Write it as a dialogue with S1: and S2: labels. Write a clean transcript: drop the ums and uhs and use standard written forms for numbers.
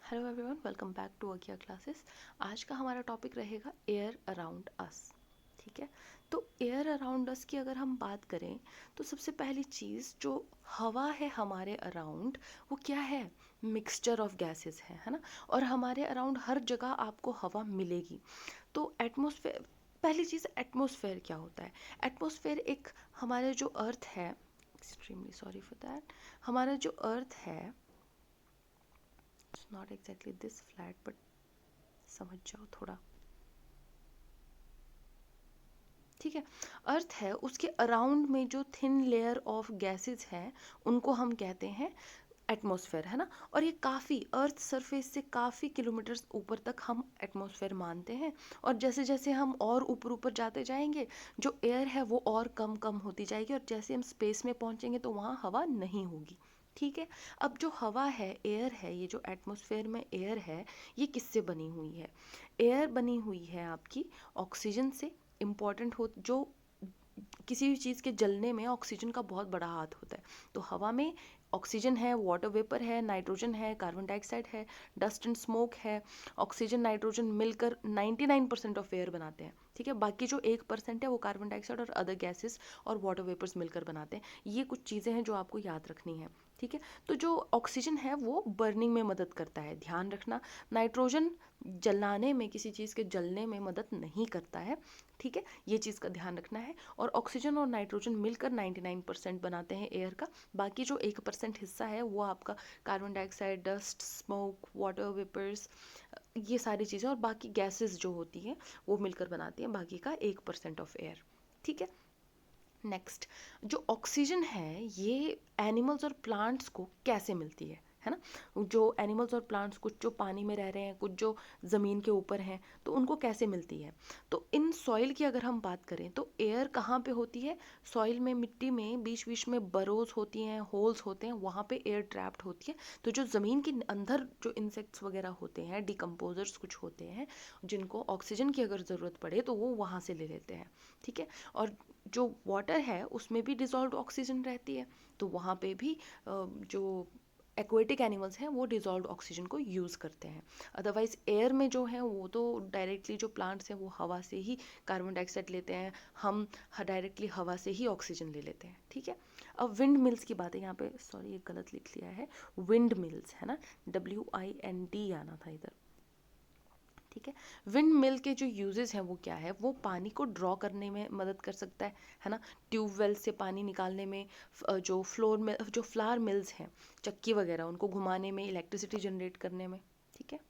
S1: Hello everyone, welcome back to Agiya classes. आज का हमारा टॉपिक रहेगा एयर अराउंड अस। ठीक है, तो एयर अराउंड अस की अगर हम बात करें तो सबसे पहली चीज़ जो हवा है हमारे अराउंड, वो क्या है? मिक्सचर ऑफ गैसेस है ना। और हमारे अराउंड हर जगह आपको हवा मिलेगी। तो एटमॉस्फेयर, पहली चीज़ एटमॉस्फेयर क्या होता है? एटमॉस्फेयर एक, हमारे जो अर्थ है, एक्सट्रीमली सॉरी फॉर दैट, हमारा जो अर्थ है, it's not exactly this flat but समझ जाओ थोड़ा। ठीक है, अर्थ है, उसके अराउंड में जो थिन लेयर ऑफ गैसेस हैं उनको हम कहते हैं एटमॉस्फेयर, है ना। और ये काफ़ी, अर्थ सरफेस से काफ़ी किलोमीटर्स ऊपर तक हम एटमॉस्फेयर मानते हैं। और जैसे जैसे हम और ऊपर ऊपर जाते जाएंगे, जो एयर है वो और कम कम होती जाएगी, और जैसे हम स्पेस में पहुंचेंगे तो वहाँ हवा नहीं होगी। ठीक है, अब जो हवा है, एयर है, ये जो एटमॉस्फेयर में एयर है, ये किससे बनी हुई है? एयर बनी हुई है आपकी ऑक्सीजन से। इम्पॉर्टेंट हो, जो किसी भी चीज़ के जलने में ऑक्सीजन का बहुत बड़ा हाथ होता है। तो हवा में ऑक्सीजन है, वाटर वेपर है, नाइट्रोजन है, कार्बन डाइऑक्साइड है, डस्ट एंड स्मोक है। ऑक्सीजन नाइट्रोजन मिलकर 99% ऑफ एयर बनाते हैं। ठीक है, बाकी जो 1% है वो कार्बन डाइऑक्साइड और अदर गैसेस और वाटर वेपर्स मिलकर बनाते हैं। ये कुछ चीज़ें हैं जो आपको याद रखनी है। ठीक है, तो जो ऑक्सीजन है वो बर्निंग में मदद करता है, ध्यान रखना। नाइट्रोजन जलाने में, किसी चीज़ के जलने में मदद नहीं करता है। ठीक है, ये चीज़ का ध्यान रखना है। और ऑक्सीजन और नाइट्रोजन मिलकर 99% बनाते हैं एयर का। बाकी जो 1% हिस्सा है वो आपका carbon dioxide, dust, smoke, water vapours, ये सारी चीज़ें और बाकी गैसेस जो होती हैं वो मिलकर बनाती हैं बाकी का 1% ऑफ एयर। ठीक है, नेक्स्ट, जो ऑक्सीजन है ये एनिमल्स और प्लांट्स को कैसे मिलती है ना। जो एनिमल्स और प्लांट्स, कुछ जो पानी में रह रहे हैं, कुछ जो ज़मीन के ऊपर हैं, तो उनको कैसे मिलती है? तो इन सॉइल की अगर हम बात करें तो एयर कहाँ पे होती है? सॉइल में, मिट्टी में बीच बीच में बरोज होती हैं, होल्स होते हैं, वहाँ पे एयर ट्रैप्ड होती है। तो जो ज़मीन के अंदर जो इंसेक्ट्स वगैरह होते हैं, डिकम्पोजर्स कुछ होते हैं, जिनको ऑक्सीजन की अगर ज़रूरत पड़े तो वो वहाँ से ले लेते हैं। ठीक है, और जो वाटर है उसमें भी डिज़ोल्व्ड ऑक्सीजन रहती है, तो वहाँ पे भी जो एक्वेटिक एनिमल्स हैं वो डिज़ोल्व्ड ऑक्सीजन को यूज़ करते हैं। अदरवाइज़ एयर में जो है वो तो डायरेक्टली, जो प्लांट्स हैं वो हवा से ही कार्बन डाइऑक्साइड लेते हैं, हम डायरेक्टली हवा से ही ऑक्सीजन ले लेते हैं। ठीक है, अब विंड मिल्स की बात है यहाँ पे, सॉरी ये गलत लिख लिया है, विंड मिल्स है ना, WIND आना था इधर। ठीक है, विंड मिल के जो यूजेस हैं वो क्या है? वो पानी को ड्रॉ करने में मदद कर सकता है ना। ट्यूबवेल से पानी निकालने में, जो फ्लोर में, जो फ्लावर मिल्स हैं, चक्की वगैरह, उनको घुमाने में, इलेक्ट्रिसिटी जनरेट करने में। ठीक है,